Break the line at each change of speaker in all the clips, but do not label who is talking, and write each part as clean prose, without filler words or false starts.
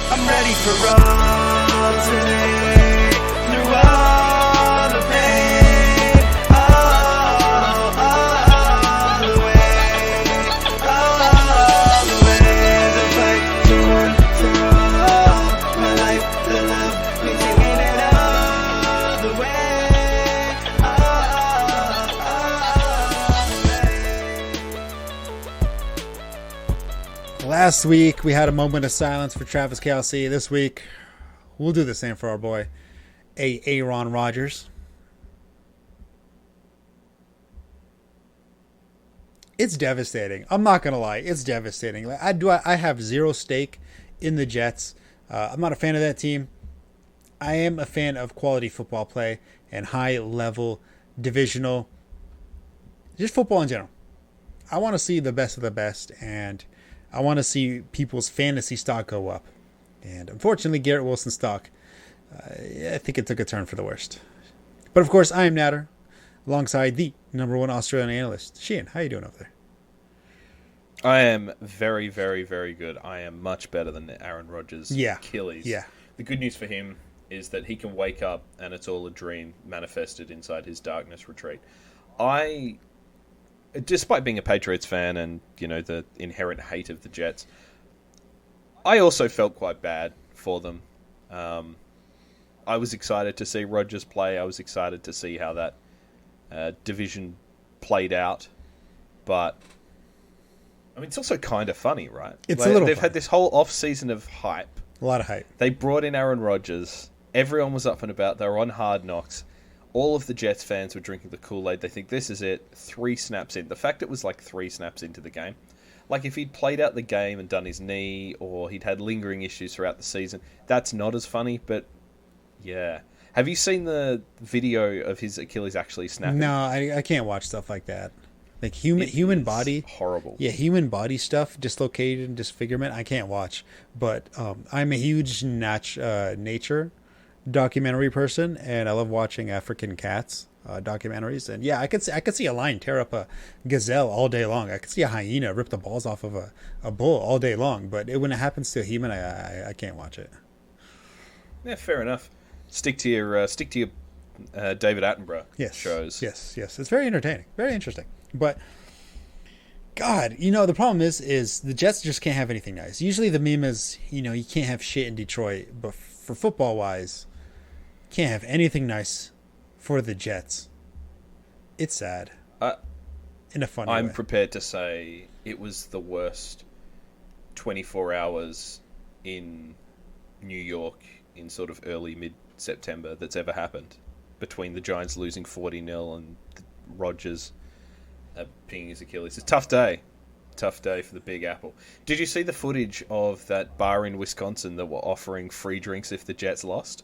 I'm ready for all today. Through all the pain, all the way, all the way. The fight to one for all, my life to love, we taking it all the way, all the way.
Last week, we had a moment of silence for Travis Kelce. This week, we'll do the same for our boy, Aaron Rodgers. It's devastating. I'm not going to lie. It's devastating. I have zero stake in the Jets. I'm not a fan of that team. I am a fan of quality football play and high-level, divisional, just football in general. I want to see the best of the best, and I want to see people's fantasy stock go up. And unfortunately, Garrett Wilson's stock, I think it took a turn for the worst. But of course, I am Nader, alongside the #1 Australian analyst. Sheahan, how you doing over there?
I am very, very, very good. I am much better than Aaron Rodgers' Achilles.
Yeah.
The good news for him is that he can wake up and it's all a dream manifested inside his darkness retreat. Despite being a Patriots fan and, the inherent hate of the Jets, I also felt quite bad for them. I was excited to see Rodgers play. I was excited to see how that division played out. But, it's also kind of funny, right?
It's a little
They've
funny.
had this whole off-season of hype.
A lot of hype.
They brought in Aaron Rodgers. Everyone was up and about. They were on Hard Knocks. All of the Jets fans were drinking the Kool-Aid. They think this is it. 3 snaps in. The fact it was like 3 snaps into the game. Like if he'd played out the game and done his knee, or he'd had lingering issues throughout the season, that's not as funny, but yeah. Have you seen the video of his Achilles actually snapping?
No, I can't watch stuff like that. Like human body,
horrible.
Yeah, human body stuff, dislocated and disfigurement, I can't watch. But I'm a huge nature documentary person, and I love watching African cats documentaries. And yeah, I could see a lion tear up a gazelle all day long. I could see a hyena rip the balls off of a bull all day long. But when it happens to a human, I can't watch it.
Yeah, fair enough. Stick to your David Attenborough shows.
Yes, it's very entertaining, very interesting. But God, the problem is the Jets just can't have anything nice. Usually the meme is, you can't have shit in Detroit, but for football wise, can't have anything nice for the Jets. It's sad. In a funny way.
I'm prepared to say it was the worst 24 hours in New York in sort of early mid-September that's ever happened, between the Giants losing 40-0 and Rodgers pinging his Achilles. It's a tough day for the Big Apple. Did you see the footage of that bar in Wisconsin that were offering free drinks if the Jets lost?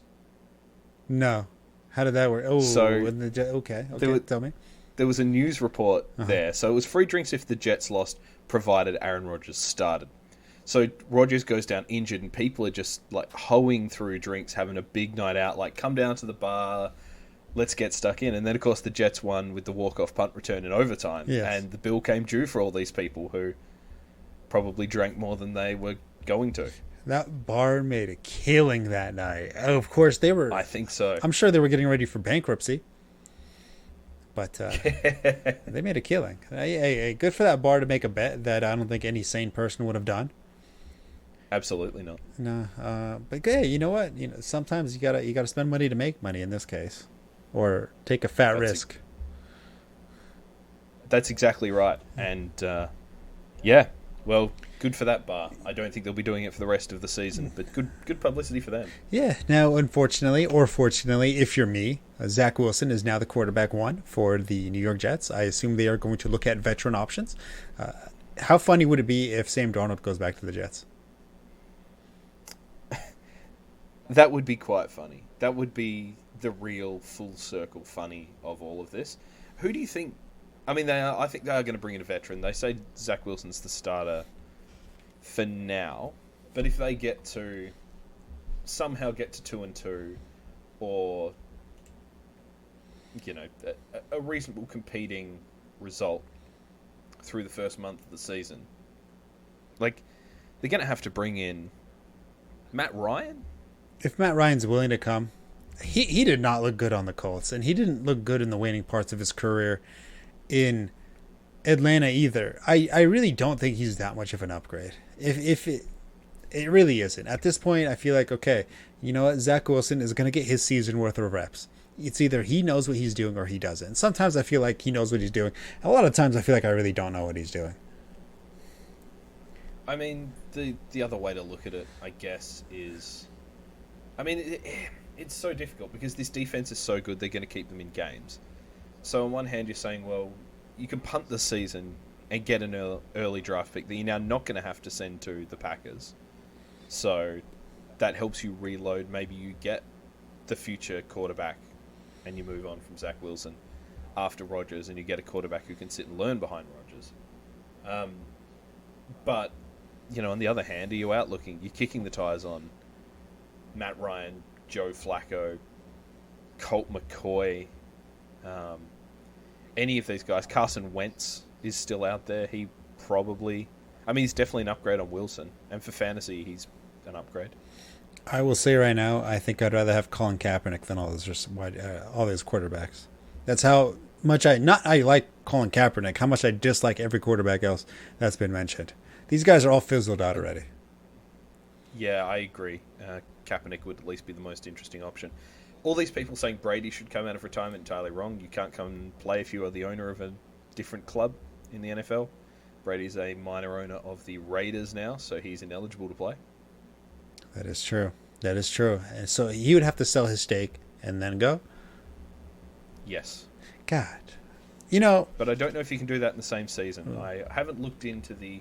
No. How did that work? Oh,
so
okay. Tell me.
There was a news report there. So it was free drinks if the Jets lost, provided Aaron Rodgers started. So Rodgers goes down injured, and people are just like hoeing through drinks, having a big night out, like come down to the bar, let's get stuck in. And then, of course, the Jets won with the walk-off punt return in overtime.
Yes.
And the bill came due for all these people who probably drank more than they were going to.
That bar made a killing that night. Oh, of course, they were.
I think so.
I'm sure they were getting ready for bankruptcy. But they made a killing. Hey, good for that bar to make a bet that I don't think any sane person would have done.
Absolutely not.
No, but hey, you know what? Sometimes you gotta spend money to make money in this case, or take a fat risk.
That's exactly right. And yeah, well, good for that bar. I don't think they'll be doing it for the rest of the season, but good publicity for them.
Yeah. Now, unfortunately, or fortunately, if you're me, Zach Wilson is now the quarterback 1 for the New York Jets. I assume they are going to look at veteran options. How funny would it be if Sam Darnold goes back to the Jets?
That would be quite funny. That would be the real full circle funny of all of this. Who do you think? I think they are going to bring in a veteran. They say Zach Wilson's the starter for now, but if they somehow get to 2-2, or a reasonable competing result through the first month of the season, like they're going to have to bring in Matt Ryan?
If Matt Ryan's willing to come, he did not look good on the Colts, and he didn't look good in the waning parts of his career in Atlanta either. I really don't think he's that much of an upgrade. If it really isn't. At this point, I feel like, okay, you know what? Zach Wilson is going to get his season worth of reps. It's either he knows what he's doing or he doesn't. And sometimes I feel like he knows what he's doing. A lot of times I feel like I really don't know what he's doing.
I mean, the other way to look at it, I guess, is... I mean, it's so difficult because this defense is so good, they're going to keep them in games. So on one hand, you're saying, well, you can punt the season and get an early draft pick that you're now not going to have to send to the Packers. So that helps you reload. Maybe you get the future quarterback and you move on from Zach Wilson after Rodgers, and you get a quarterback who can sit and learn behind Rodgers. But, you know, on the other hand, are you out looking? You're kicking the tires on Matt Ryan, Joe Flacco, Colt McCoy, any of these guys. Carson Wentz is still out there. He probably... I mean, he's definitely an upgrade on Wilson. And for fantasy, he's an upgrade.
I will say right now, I think I'd rather have Colin Kaepernick than all those quarterbacks. That's how much I like Colin Kaepernick, how much I dislike every quarterback else that's been mentioned. These guys are all fizzled out already.
Yeah, I agree. Kaepernick would at least be the most interesting option. All these people saying Brady should come out of retirement entirely wrong. You can't come and play if you are the owner of a different club in the NFL. Brady's a minor owner of the Raiders now, so he's ineligible to play.
That is true. That is true. And so he would have to sell his stake and then go?
Yes.
God. You know...
But I don't know if you can do that in the same season. I haven't looked into the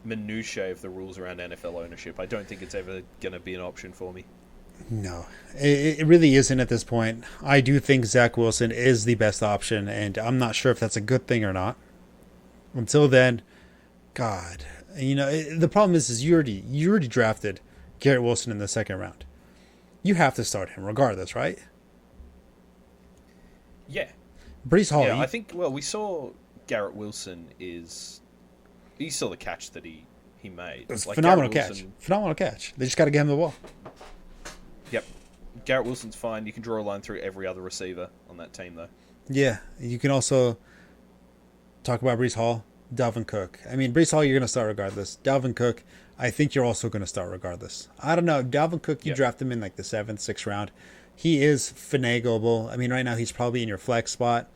minutiae of the rules around NFL ownership. I don't think it's ever going to be an option for me.
No, it really isn't at this point. I do think Zach Wilson is the best option, and I'm not sure if that's a good thing or not. Until then, God, you know, the problem is you already drafted Garrett Wilson in the second round. You have to start him regardless, right?
Yeah.
Breece Hall.
Yeah, I think, well, we saw Garrett Wilson you saw the catch that he made.
It was
like
phenomenal catch. Phenomenal catch. They just got to get him the ball.
Yep. Garrett Wilson's fine. You can draw a line through every other receiver on that team, though.
Yeah. You can also talk about Breece Hall, Dalvin Cook. I mean, Breece Hall, you're going to start regardless. Dalvin Cook, I think you're also going to start regardless. I don't know. Dalvin Cook, you draft him in like the 7th, 6th round. He is finagleable. I mean, right now he's probably in your flex spot.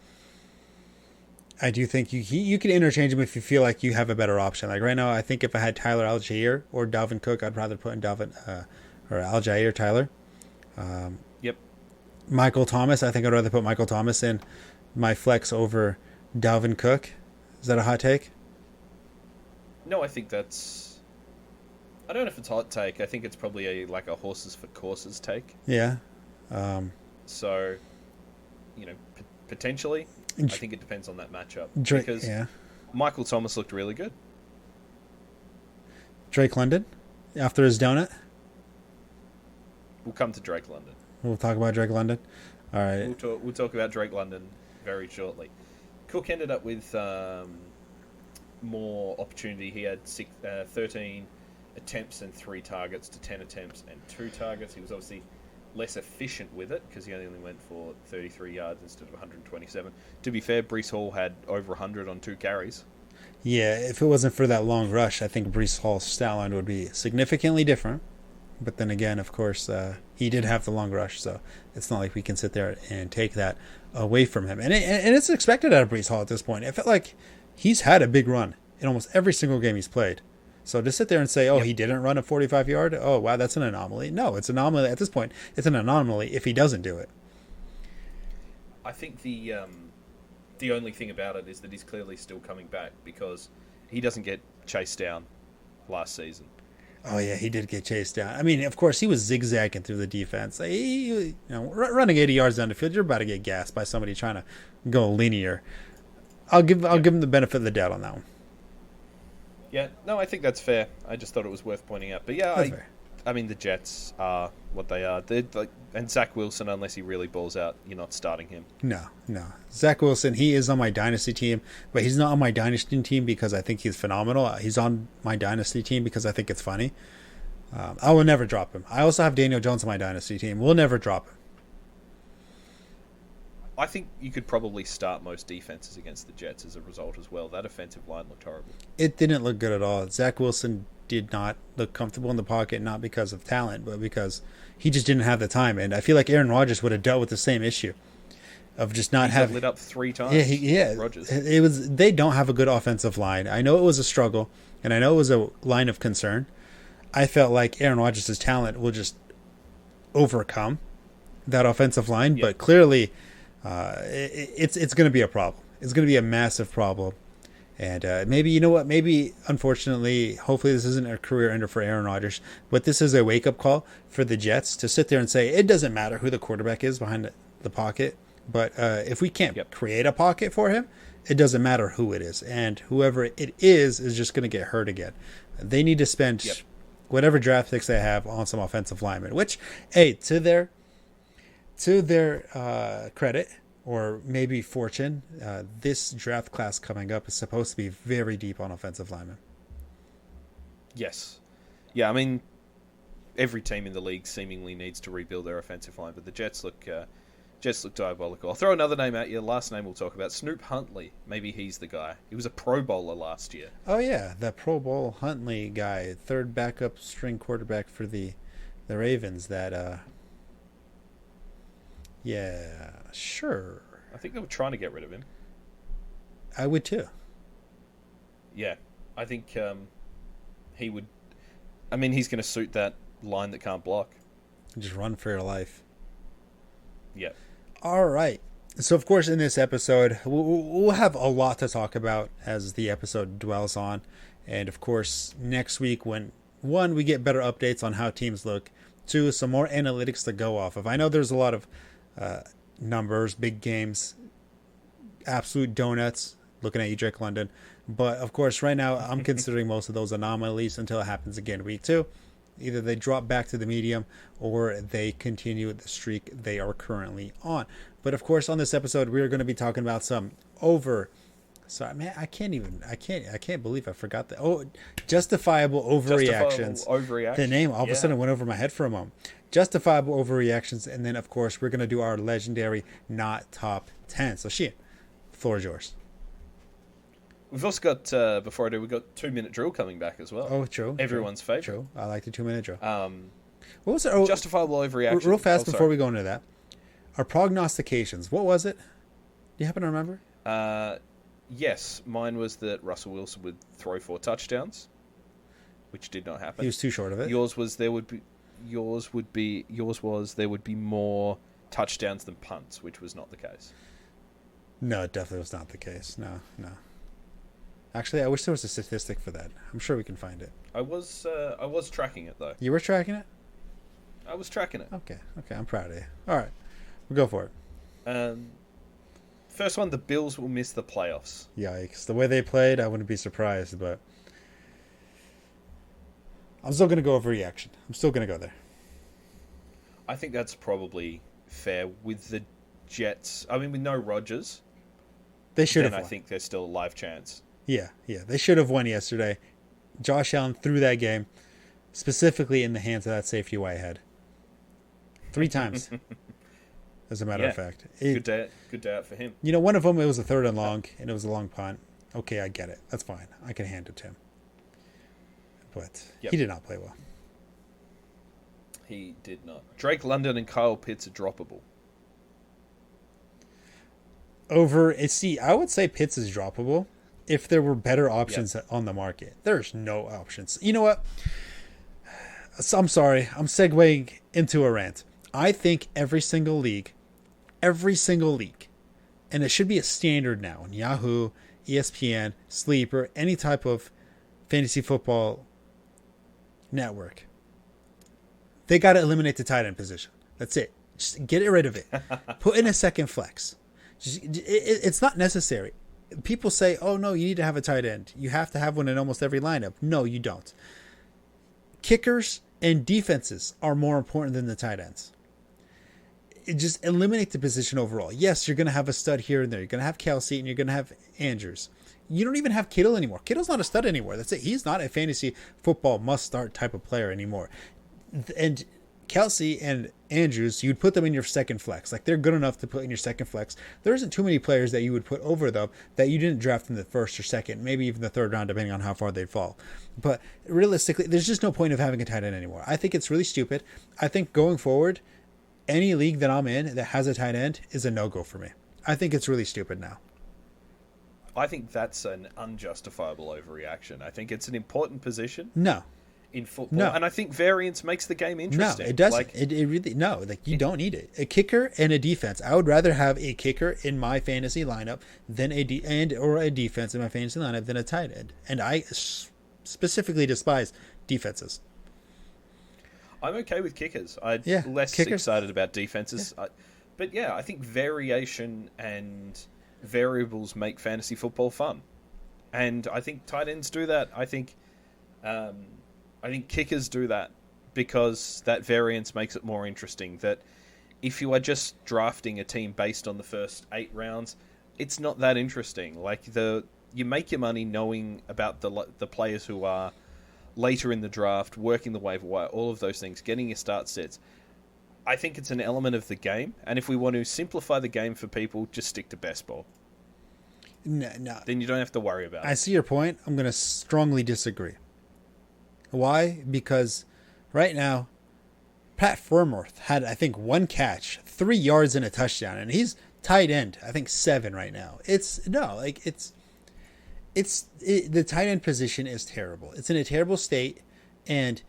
I do think you can interchange him if you feel like you have a better option. Like right now, I think if I had Tyler Algier or Dalvin Cook, I'd rather put in or Algier Tyler.
Yep.
Michael Thomas, I think I'd rather put Michael Thomas in my flex over Dalvin Cook. Is that a hot take?
No, I think that's... I don't know if it's a hot take. I think it's probably a horses for courses take.
Yeah.
So, you know, potentially... I think it depends on that matchup. Because Michael Thomas looked really good.
Drake London, after his donut?
We'll come to Drake London.
We'll talk about Drake London. All right.
We'll talk about Drake London very shortly. Cook ended up with more opportunity. He had 13 attempts and 3 targets to 10 attempts and 2 targets. He was obviously less efficient with it because he only went for 33 yards instead of 127. To be fair, Breece Hall had over 100 on 2 carries.
Yeah, if it wasn't for that long rush, I think Breece Hall's stat line would be significantly different. But then again, of course, he did have the long rush, so it's not like we can sit there and take that away from him. And it's expected out of Breece Hall at this point. I felt like he's had a big run in almost every single game he's played. So to sit there and say, he didn't run a 45-yard, oh, wow, that's an anomaly. No, it's an anomaly. At this point, it's an anomaly if he doesn't do it.
I think the only thing about it is that he's clearly still coming back because he doesn't get chased down last season.
Oh, yeah, he did get chased down. I mean, of course, he was zigzagging through the defense. Running 80 yards down the field, you're about to get gassed by somebody trying to go linear. I'll give him the benefit of the doubt on that one.
Yeah, no, I think that's fair. I just thought it was worth pointing out. But yeah, I mean, the Jets are what they are. And Zach Wilson, unless he really balls out, you're not starting him.
No. Zach Wilson, he is on my dynasty team, but he's not on my dynasty team because I think he's phenomenal. He's on my dynasty team because I think it's funny. I will never drop him. I also have Daniel Jones on my dynasty team. We'll never drop him.
I think you could probably start most defenses against the Jets as a result as well. That offensive line looked horrible.
It didn't look good at all. Zach Wilson did not look comfortable in the pocket, not because of talent, but because he just didn't have the time. And I feel like Aaron Rodgers would have dealt with the same issue of just not having
lit up 3 times.
Yeah.
Rodgers.
It was. They don't have a good offensive line. I know it was a struggle, and I know it was a line of concern. I felt like Aaron Rodgers' talent will just overcome that offensive line, but clearly, it's going to be a problem. It's going to be a massive problem. And maybe, you know what, maybe, unfortunately, hopefully this isn't a career ender for Aaron Rodgers, but this is a wake-up call for the Jets to sit there and say, it doesn't matter who the quarterback is behind the pocket, but if we can't create a pocket for him, it doesn't matter who it is. And whoever it is just going to get hurt again. They need to spend whatever draft picks they have on some offensive linemen, which, hey, to their credit, or maybe fortune, this draft class coming up is supposed to be very deep on offensive linemen.
Yes. Yeah, I mean, every team in the league seemingly needs to rebuild their offensive line, but the Jets look diabolical. I'll throw another name at you. Last name we'll talk about, Snoop Huntley. Maybe he's the guy. He was a Pro Bowler last year.
Oh, yeah, that Pro Bowl Huntley guy, third backup string quarterback for the Ravens that... Yeah, sure.
I think they were trying to get rid of him.
I would too.
Yeah, I think he would. I mean, he's going to suit that line that can't block.
Just run for your life.
Yeah.
All right. So, of course, in this episode, we'll have a lot to talk about as the episode dwells on. And, of course, next week when, one, we get better updates on how teams look. Two, some more analytics to go off of. I know there's a lot of numbers, big games, absolute donuts, looking at you, Drake London. But, of course, right now, I'm considering most of those anomalies until it happens again week 2. Either they drop back to the medium or they continue the streak they are currently on. But, of course, on this episode, we're going to be talking about some Sorry, man, I can't believe I forgot that. Oh, justifiable overreactions. The name all of a sudden went over my head for a moment. Justifiable overreactions, and then of course we're gonna do our legendary not top 10. So Sheahan, the floor is yours.
We've also got before I do, we've got 2-minute drill coming back as well.
Oh, true.
Everyone's favorite.
True. I like the 2-minute drill. What was it? Oh,
justifiable overreaction.
Real fast before we go into that, our prognostications. What was it? Do you happen to remember?
Yes, mine was that Russell Wilson would throw 4 touchdowns, which did not happen.
He was too short of it.
Yours was there would be more touchdowns than punts, which was not the case.
No, it definitely was not the case. No. Actually, I wish there was a statistic for that. I'm sure we can find it.
I was tracking it though.
You were tracking it?
I was tracking it.
Okay, I'm proud of you. All right, we'll go for it.
First one, the Bills will miss the playoffs.
Yikes. The way they played, I wouldn't be surprised, but I'm still going to go overreaction. I'm still going to go there.
I think that's probably fair with the Jets. I mean, with no Rodgers,
they should have
won.
I
think there's still a live chance.
Yeah. They should have won yesterday. Josh Allen threw that game, specifically in the hands of that safety Whitehead. 3 times. As a matter of fact.
Good day out for him.
You know, one of them, it was a 3rd and long, and it was a long punt. Okay, I get it. That's fine. I can hand it to him. But he did not play well.
He did not. Drake London and Kyle Pitts are droppable.
I would say Pitts is droppable if there were better options on the market. There's no options. You know what? I'm sorry. I'm segueing into a rant. I think every single league, and it should be a standard now on Yahoo, ESPN, Sleeper, any type of fantasy football network, they got to eliminate the tight end position. That's it. Just get rid of it. Put in a second flex. It's not necessary. People say, oh, no, you need to have a tight end. You have to have one in almost every lineup. No, you don't. Kickers and defenses are more important than the tight ends. Just eliminate the position overall. Yes, you're going to have a stud here and there. You're going to have Kelsey and you're going to have Andrews. You don't even have Kittle anymore. Kittle's not a stud anymore. That's it. He's not a fantasy football must-start type of player anymore. And Kelsey and Andrews, you'd put them in your second flex. Like, they're good enough to put in your second flex. There isn't too many players that you would put over them that you didn't draft in the first or second, maybe even the third round, depending on how far they'd fall. But realistically, there's just no point of having a tight end anymore. I think it's really stupid. I think going forward, any league that I'm in that has a tight end is a no-go for me. I think it's really stupid now.
I think that's an unjustifiable overreaction. I think it's an important position.
No.
In football.
No.
And I think variance makes the game interesting.
No, it doesn't.
Like,
it really, no, like, you don't need it. A kicker and a defense. I would rather have a kicker in my fantasy lineup than or a defense in my fantasy lineup than a tight end. And I specifically despise defenses.
I'm okay with kickers. I'm less
kickers.
excited about defenses.
Yeah.
But yeah, I think variation and variables make fantasy football fun. And I think tight ends do that. I think kickers do that because that variance makes it more interesting. That if you are just drafting a team based on the first 8 rounds, it's not that interesting. Like, you make your money knowing about the players who are later in the draft, working the waiver wire, all of those things, getting your start sets. I think it's an element of the game, and if we want to simplify the game for people, just stick to best ball.
No.
Then you don't have to worry about it.
I see your point. I'm going to strongly disagree. Why? Because right now, Pat Freiermuth had, I think, 1 catch, 3 yards and a touchdown, and he's tight end, I think 7 right now. The tight end position is terrible. It's in a terrible state, and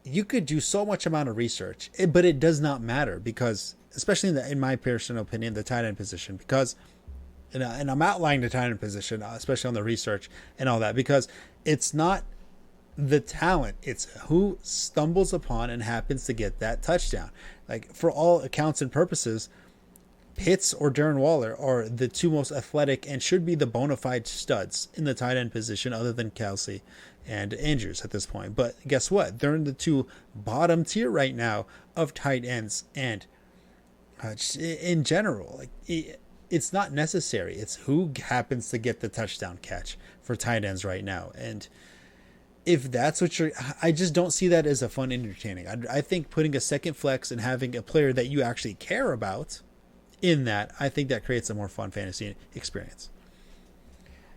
you could do so much amount of research, but it does not matter because, especially in my personal opinion, the tight end position, because, and I'm outlining the tight end position, especially on the research and all that, because it's not the talent, it's who stumbles upon and happens to get that touchdown. Like, for all accounts and purposes, Pitts or Darren Waller are the 2 most athletic and should be the bona fide studs in the tight end position, other than Kelsey and Andrews at this point. But guess what? They're in the 2 bottom tier right now of tight ends, and in general, like, it's not necessary. It's who happens to get the touchdown catch for tight ends right now. And if that's what I just don't see that as a fun entertaining. I think putting a second flex and having a player that you actually care about in that, I think that creates a more fun fantasy experience.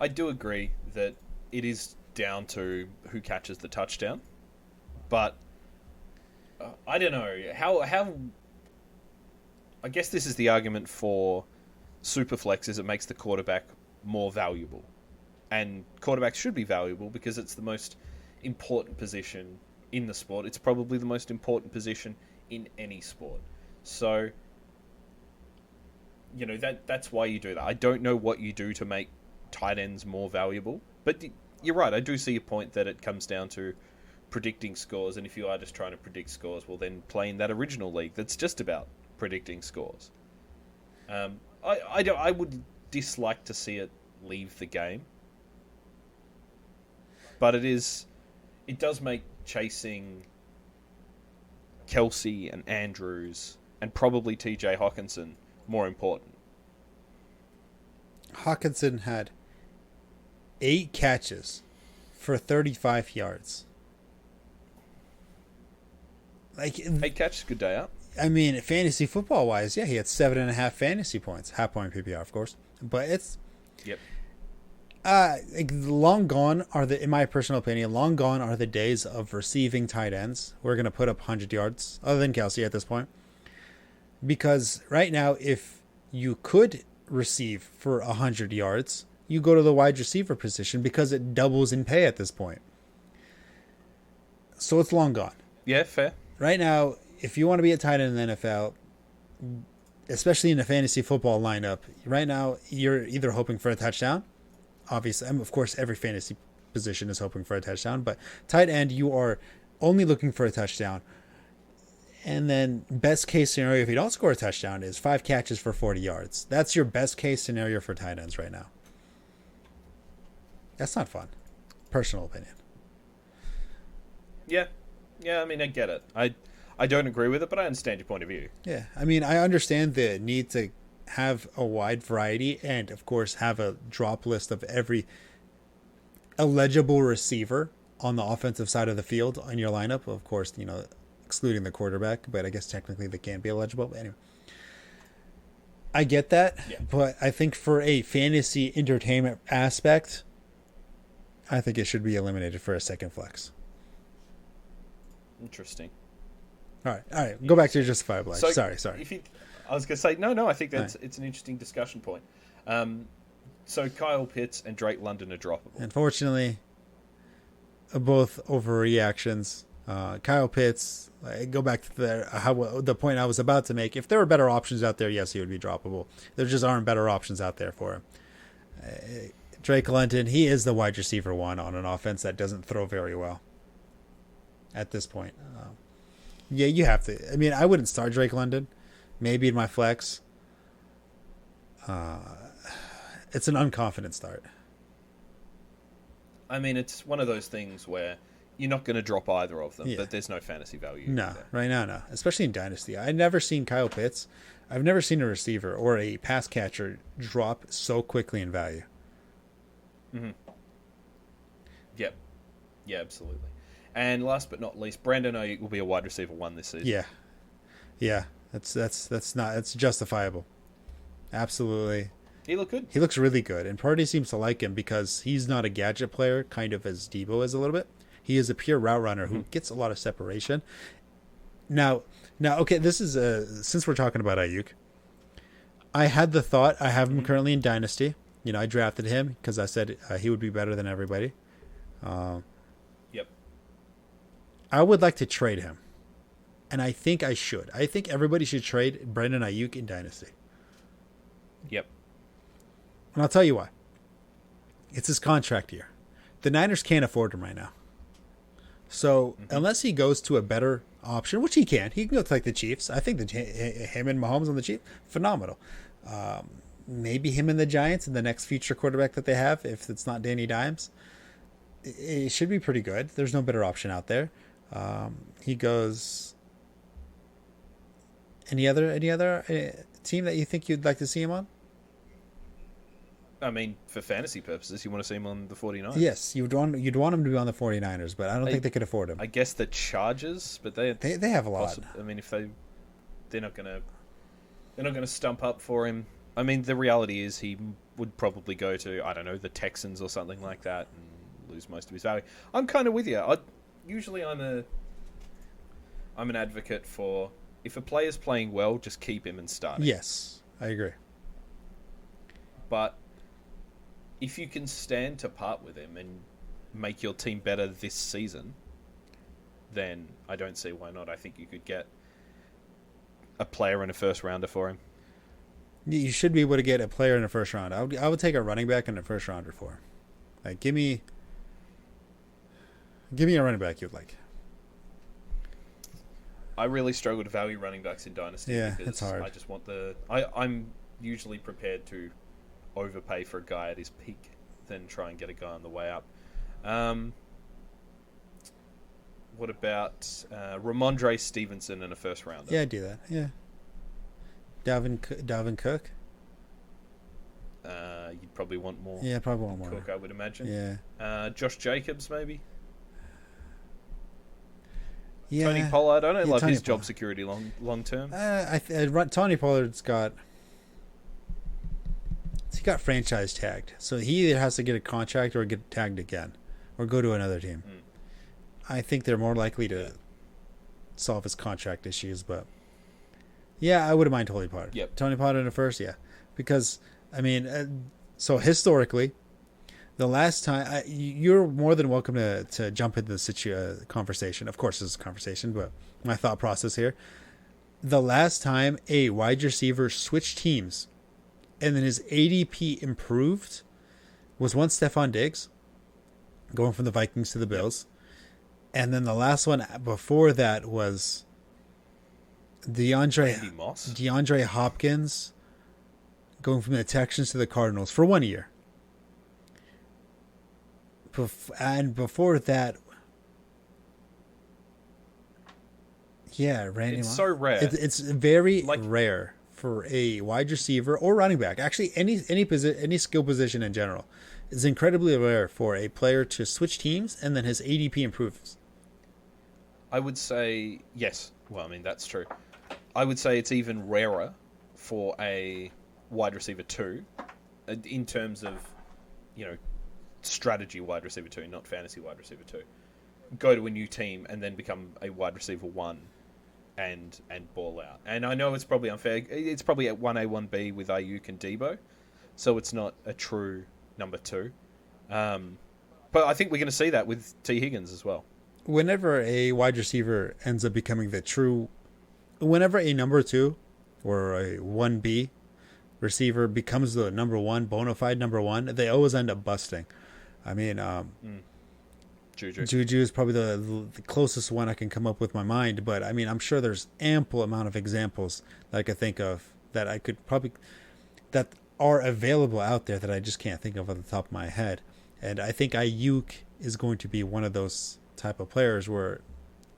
I do agree that it is down to who catches the touchdown, but I don't know how. I guess this is the argument for Superflex, is it makes the quarterback more valuable, and quarterbacks should be valuable because it's the most important position in the sport. It's probably the most important position in any sport. So, you know, that's why you do that. I don't know what you do to make tight ends more valuable, but you're right. I do see your point that it comes down to predicting scores, and if you are just trying to predict scores, well, then play in that original league that's just about predicting scores. I would dislike to see it leave the game, but it does make chasing Kelsey and Andrews and probably TJ Hawkinson more important.
Hawkinson had 8 catches for 35 yards. Like,
8 catches, good day out.
I mean, fantasy football wise, yeah, he had 7.5 fantasy points, half point PPR, of course. But it's like, long gone are in my personal opinion, long gone are the days of receiving tight ends. We're gonna put up 100 yards, other than Kelsey at this point, because right now, if you could receive for 100 yards, you go to the wide receiver position because it doubles in pay at this point. So it's long gone.
Yeah, fair.
Right now, if you want to be a tight end in the NFL, especially in a fantasy football lineup, right now you're either hoping for a touchdown. Obviously, of course, every fantasy position is hoping for a touchdown, but tight end, you are only looking for a touchdown. And then best case scenario, if you don't score a touchdown, is 5 catches for 40 yards. That's your best case scenario for tight ends right now. That's not fun. Personal opinion.
Yeah, I mean, I get it. I don't agree with it, but I understand your point of view.
Yeah, I mean, I understand the need to have a wide variety and, of course, have a drop list of every eligible receiver on the offensive side of the field in your lineup. Of course, excluding the quarterback, but I guess technically they can't be eligible. But anyway, I get that, but I think for a fantasy entertainment aspect, I think it should be eliminated for a second flex.
Interesting.
All right. Go back to your justifiable.
So,
sorry.
I was going to say, no, I think it's an interesting discussion point. So Kyle Pitts and Drake London are droppable.
Unfortunately, both overreactions. Kyle Pitts, go back to the point I was about to make. If there were better options out there, yes, he would be droppable. There just aren't better options out there for him. Drake London, he is the wide receiver one on an offense that doesn't throw very well at this point. Yeah, you have to. I mean, I wouldn't start Drake London. Maybe in my flex. It's an unconfident start.
I mean, it's one of those things where you're not going to drop either of them,
Yeah.
but there's no fantasy value.
No,
there.
right now, no. Especially in Dynasty. I've never seen Kyle Pitts. I've never seen a receiver or a pass catcher drop so quickly in value.
Mm-hmm. Yep. Yeah, absolutely. And last but not least, Brandon Ayuk will be a wide receiver one this season.
Yeah. That's justifiable. Absolutely.
He looked good.
He looks really good, and Purdy seems to like him because he's not a gadget player, kind of as Debo is a little bit. He is a pure route runner who gets a lot of separation. Now, okay, this is since we're talking about Ayuk, I had the thought. I have him currently in Dynasty. I drafted him because I said he would be better than everybody.
Yep.
I would like to trade him, and I think I should. I think everybody should trade Brandon Ayuk in Dynasty.
Yep.
And I'll tell you why. It's his contract year. The Niners can't afford him right now. So unless he goes to a better option, which he can go to like the Chiefs. I think him and Mahomes on the Chiefs, phenomenal. Maybe him and the Giants and the next future quarterback that they have, if it's not Danny Dimes, it should be pretty good. There's no better option out there. He goes. Any other team that you think you'd like to see him on?
I mean, for fantasy purposes, you want to see him on the 49ers.
Yes, you'd want him to be on the 49ers, but I don't think they could afford him.
I guess the Chargers, but they
have a lot.
I mean, if they're not gonna stump up for him. I mean, the reality is he would probably go to, I don't know, the Texans or something like that and lose most of his value. I'm kind of with you. Usually I'm an advocate for, if a player's playing well, just keep him and start him.
Yes, I agree.
But if you can stand to part with him and make your team better this season, then I don't see why not. I think you could get a player and a first rounder for him.
You should be able to get a player in the first round. I would take a running back and a first rounder for him. Like, give me a running back you'd like.
I really struggle to value running backs in Dynasty.
Yeah,
because
it's hard.
I just want I'm usually prepared to overpay for a guy at his peak than try and get a guy on the way up. What about Ramondre Stevenson and a first rounder?
Yeah, I'd do that. Yeah. Dalvin Cook?
You'd probably want more.
Yeah, probably want more.
Cook, I would imagine.
Yeah.
Josh Jacobs, maybe?
Yeah.
Tony Pollard, I don't love
Tony
his job
Pollard.
security long term.
Tony Pollard's got franchise tagged, so he either has to get a contract or get tagged again, or go to another team. I think they're more likely to solve his contract issues, but yeah, I wouldn't mind Tony Pollard.
Yep.
Tony Pollard in the first, yeah, because I mean, so historically, the last time you're more than welcome to jump into the conversation. Of course, this is a conversation, but my thought process here: the last time a wide receiver switched teams and then his ADP improved was once Stephon Diggs going from the Vikings to the Bills. And then the last one before that was DeAndre Hopkins going from the Texans to the Cardinals for 1 year. And before that, yeah, Randy
It's
Moss.
so rare.
It's very rare for a wide receiver or running back, actually any skill position in general, is incredibly rare for a player to switch teams and then his ADP improves.
I would say yes. Well, I mean, that's true. I would say it's even rarer for a wide receiver 2 in terms of, strategy wide receiver 2, not fantasy wide receiver 2. Go to a new team and then become a wide receiver 1 and ball out. And I know it's probably unfair. It's probably at 1A, 1B with Ayuk and Debo. So it's not a true number 2. But I think we're going to see that with T. Higgins as well.
Whenever a wide receiver ends up becoming whenever a number 2 or a 1B receiver becomes the number 1, bona fide number 1, they always end up busting. I mean, Juju is probably the closest one I can come up with my mind, but I mean, I'm sure there's ample amount of examples that I could think of that are available out there that I just can't think of on the top of my head. And I think Ayuk is going to be one of those type of players where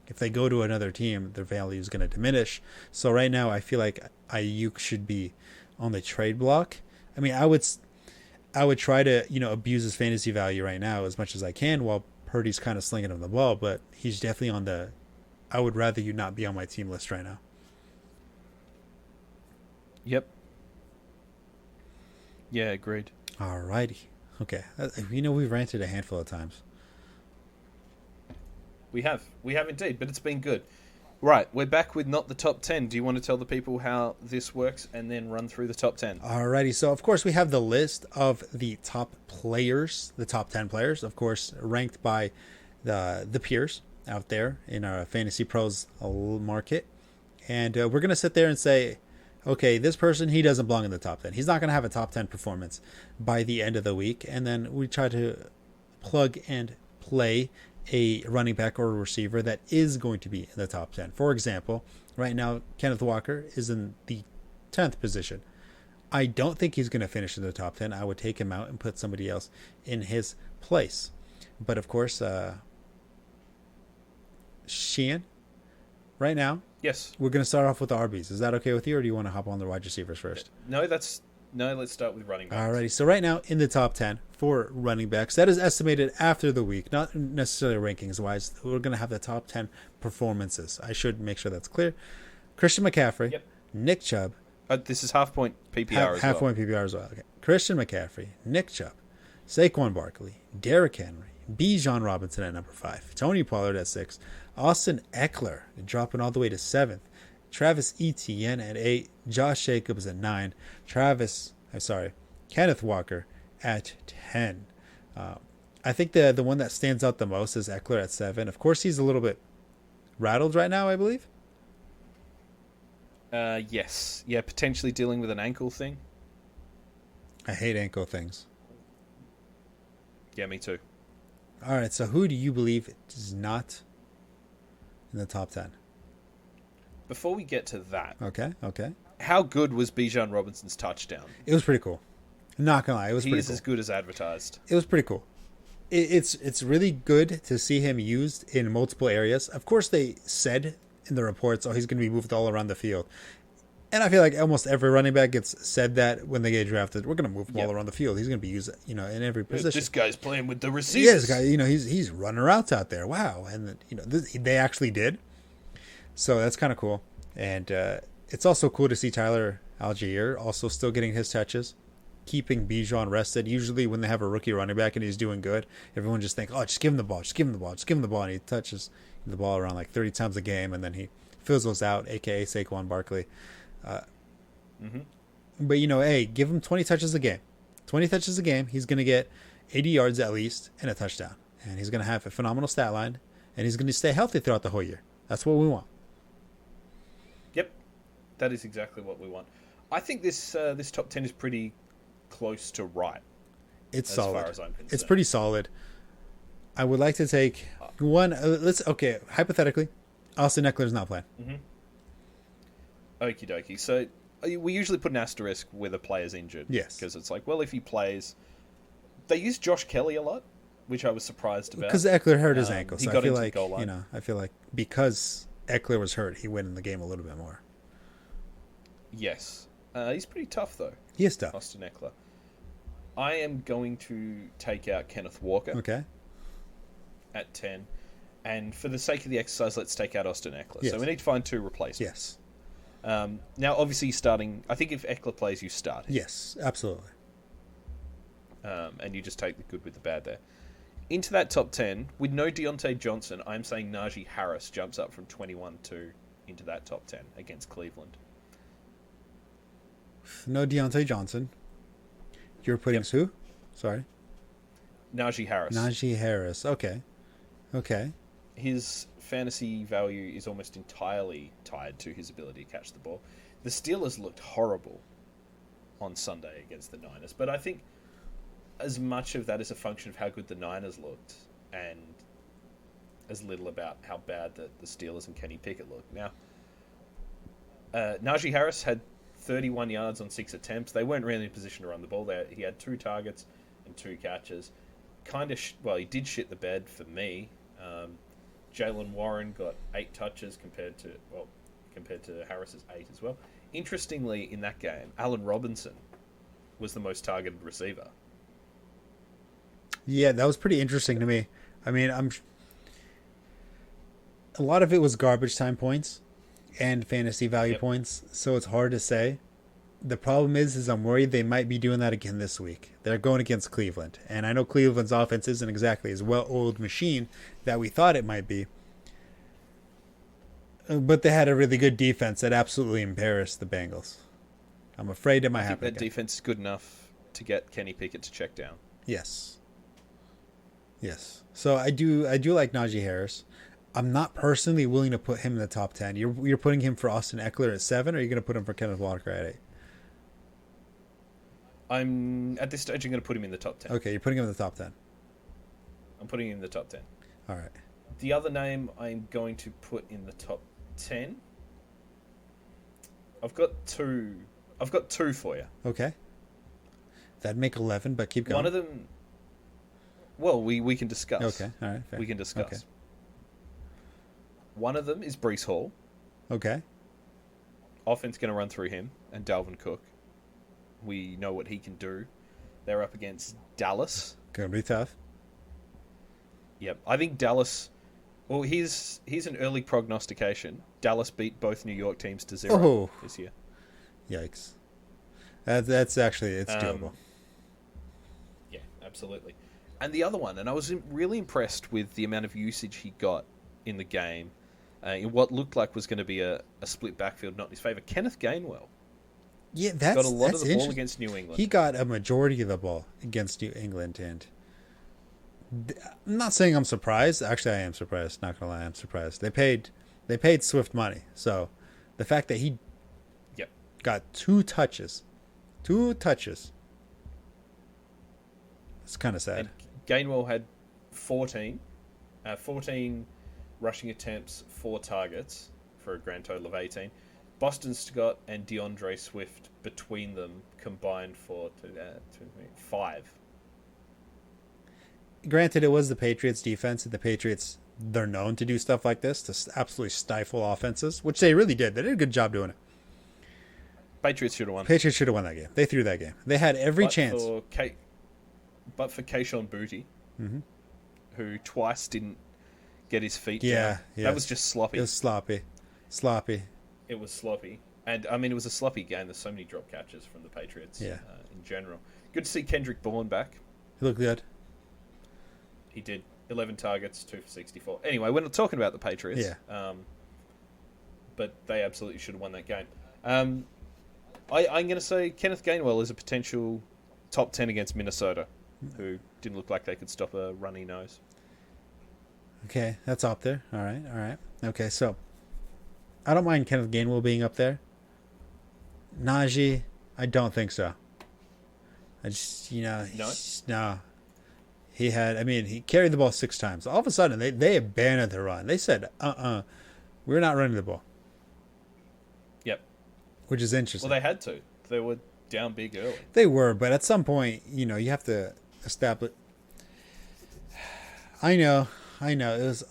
if they go to another team, their value is going to diminish. So right now, I feel like Ayuk should be on the trade block. I mean, I would try to abuse his fantasy value right now as much as I can while Purdy's kind of slinging him the ball, but he's definitely on the I would rather you not be on my team list right now.
Yep. Yeah, agreed.
Alrighty. Okay. We've ranted a handful of times.
We have indeed, but it's been good. Right, we're back with Not the Top 10. Do you want to tell the people how this works and then run through the top 10?
Alrighty, so of course we have the list of the top players, the top 10 players, of course, ranked by the peers out there in our Fantasy Pros market. And we're going to sit there and say, okay, this person, he doesn't belong in the top 10. He's not going to have a top 10 performance by the end of the week. And then we try to plug and play a running back or a receiver that is going to be in the top 10. For example, right now, Kenneth Walker is in the 10th position. I don't think he's going to finish in the top 10. I would take him out and put somebody else in his place. But of course, Sheahan, right now,
yes,
we're going to start off with the RBs. Is that okay with you, or do you want to hop on the wide receivers first?
No, let's start with running backs.
Alrighty, so right now in the top 10 for running backs, that is estimated after the week, not necessarily rankings-wise. We're going to have the top 10 performances. I should make sure that's clear. Christian McCaffrey,
yep.
Nick Chubb.
This is half-point PPR
Half point PPR as well. Okay. Christian McCaffrey, Nick Chubb, Saquon Barkley, Derrick Henry, Bijan Robinson at number 5, Tony Pollard at 6, Austin Eckler dropping all the way to 7th, Travis Etienne at 8, Josh Jacobs at 9, Kenneth Walker at 10. I think the one that stands out the most is Eckler at 7. Of course, he's a little bit rattled right now, I believe.
Yes. Yeah, potentially dealing with an ankle thing.
I hate ankle things.
Yeah, me too.
All right, so who do you believe is not in the top 10?
Before we get to that,
Okay.
how good was Bijan Robinson's touchdown?
It was pretty cool. Not gonna lie, it was pretty cool. He is
as good as advertised.
It was pretty cool. It's really good to see him used in multiple areas. Of course, they said in the reports, he's going to be moved all around the field. And I feel like almost every running back gets said that when they get drafted. We're going to move him all around the field. He's going to be used, in every position.
This guy's playing with the receivers.
Yeah, this guy, he's running routes out there. Wow. And, they actually did. So that's kind of cool. And it's also cool to see Tyler Algier also still getting his touches, keeping Bijan rested. Usually when they have a rookie running back and he's doing good, everyone just thinks, just give him the ball, And he touches the ball around like 30 times a game, and then he fizzles out, a.k.a. Saquon Barkley. But, give him 20 touches a game. 20 touches a game, he's going to get 80 yards at least and a touchdown. And he's going to have a phenomenal stat line, and he's going to stay healthy throughout the whole year. That's what we want.
Yep, that is exactly what we want. I think this top 10 is pretty close to right.
It's solid.
As far as I'm concerned.
It's pretty solid. I would like to take one. Hypothetically, Austin Eckler's not playing.
Okie dokie. So we usually put an asterisk with a player's injured.
Yes.
Because it's like, well, if he plays... They use Josh Kelly a lot, which I was surprised about.
Because Eckler hurt his ankle. So
I feel like,
I feel like because Eckler was hurt, he went in the game a little bit more.
Yes. He's pretty tough, though,
He is tough.
Austin Eckler. I am going to take out Kenneth Walker
Okay.
at 10. And for the sake of the exercise, let's take out Austin Eckler.
Yes.
So we need to find two replacements.
Yes.
Now, obviously, starting... I think if Eckler plays, you start him.
Yes, absolutely.
And you just take the good with the bad there. Into that top 10, with no Deontay Johnson, I'm saying Najee Harris jumps up from 21-2 into that top 10 against Cleveland.
No Deontay Johnson. You're putting who? Sorry.
Najee Harris.
Najee Harris. Okay.
His fantasy value is almost entirely tied to his ability to catch the ball. The Steelers looked horrible on Sunday against the Niners, but I think as much of that is a function of how good the Niners looked and as little about how bad the Steelers and Kenny Pickett looked. Now, Najee Harris had 31 yards on 6 attempts. They weren't really in a position to run the ball there. He had 2 targets and 2 catches. He did shit the bed for me. Jalen Warren got 8 touches compared to Harris's 8 as well. Interestingly, in that game, Allen Robinson was the most targeted receiver.
Yeah, that was pretty interesting to me. I mean, a lot of it was garbage time points and fantasy value points, so it's hard to say. The problem is I'm worried they might be doing that again this week. They're going against Cleveland, and I know Cleveland's offense isn't exactly as well-oiled machine that we thought it might be, but they had a really good defense that absolutely embarrassed the Bengals. I'm afraid it might happen
That
again.
defense is good enough to get Kenny Pickett to check down.
Yes. So I do like Najee Harris. I'm not personally willing to put him in the top 10. You're putting him for Austin Eckler at 7, or are you going to put him for Kenneth Walker at 8?
At this stage, I'm going to put him in the top 10.
Okay, you're putting him in the top 10.
I'm putting him in the top 10.
All right.
The other name I'm going to put in the top 10. I've got two for you.
Okay. That'd make 11, but keep going.
One of them. Well, we can discuss.
Okay. All right. Fair.
We can discuss.
Okay.
One of them is Breece Hall.
Okay.
Offense going to run through him and Dalvin Cook. We know what he can do. They're up against Dallas.
Gonna be tough.
Yep. I think Dallas... Well, here's an early prognostication. Dallas beat both New York teams to 0 this year.
Yikes. That's actually, it's doable.
Yeah, absolutely. And the other one, and I was really impressed with the amount of usage he got in the game, in what looked like was going to be a split backfield, not in his favour. Kenneth Gainwell.
Yeah, that's
got a lot of the ball
interesting.
against New England.
He got a majority of the ball against New England, and I'm not saying I'm surprised. Actually, I am surprised. Not gonna lie, I'm surprised. They paid Swift money, so the fact that he got 2 touches, it's kind of sad.
And Gainwell had 14 rushing attempts, 4 targets for a grand total of 18. Boston Scott and DeAndre Swift between them combined for 5.
Granted, it was the Patriots' defense, and the Patriots, they're known to do stuff like this, to absolutely stifle offenses, which they really did. They did a good job doing it.
Patriots should have won.
Patriots should have won that game. They threw that game. They had every chance.
But for Keyshawn Boutte, who twice didn't get his feet down.
Yeah.
That was just sloppy.
It was sloppy.
It was sloppy. And, I mean, it was a sloppy game. There's so many drop catches from the Patriots in general. Good to see Kendrick Bourne back.
He looked good.
He did. 11 targets, 2 for 64. Anyway, we're not talking about the Patriots.
Yeah.
But they absolutely should have won that game. I'm going to say Kenneth Gainwell is a potential top 10 against Minnesota, who didn't look like they could stop a runny nose.
Okay, that's up there. All right. Okay, so I don't mind Kenneth Gainwell being up there. Najee, I don't think so. I just, no. He carried the ball 6 times. All of a sudden, they abandoned the run. They said, we're not running the ball.
Yep.
Which is interesting.
Well, they had to. They were down big early.
They were, but at some point, you have to establish. I know. It was.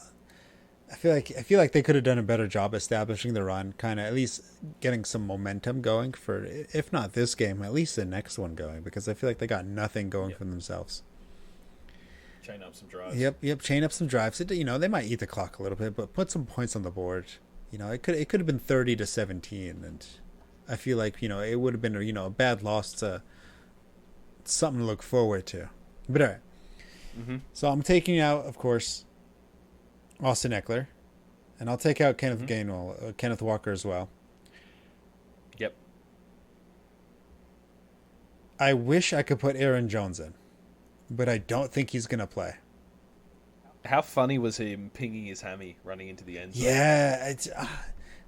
I feel like they could have done a better job establishing the run, kind of at least getting some momentum going for, if not this game, at least the next one going, because I feel like they got nothing going for themselves.
Chain up some drives.
Yep. Chain up some drives. They might eat the clock a little bit, but put some points on the board. It could have been 30-17, and I feel like it would have been a bad loss to something to look forward to. But all right.
Mm-hmm.
So I'm taking out, of course, Austin Eckler, and I'll take out Kenneth Walker as well.
Yep.
I wish I could put Aaron Jones in, but I don't think he's going to play.
How funny was him pinging his hammy running into the end zone?
Yeah.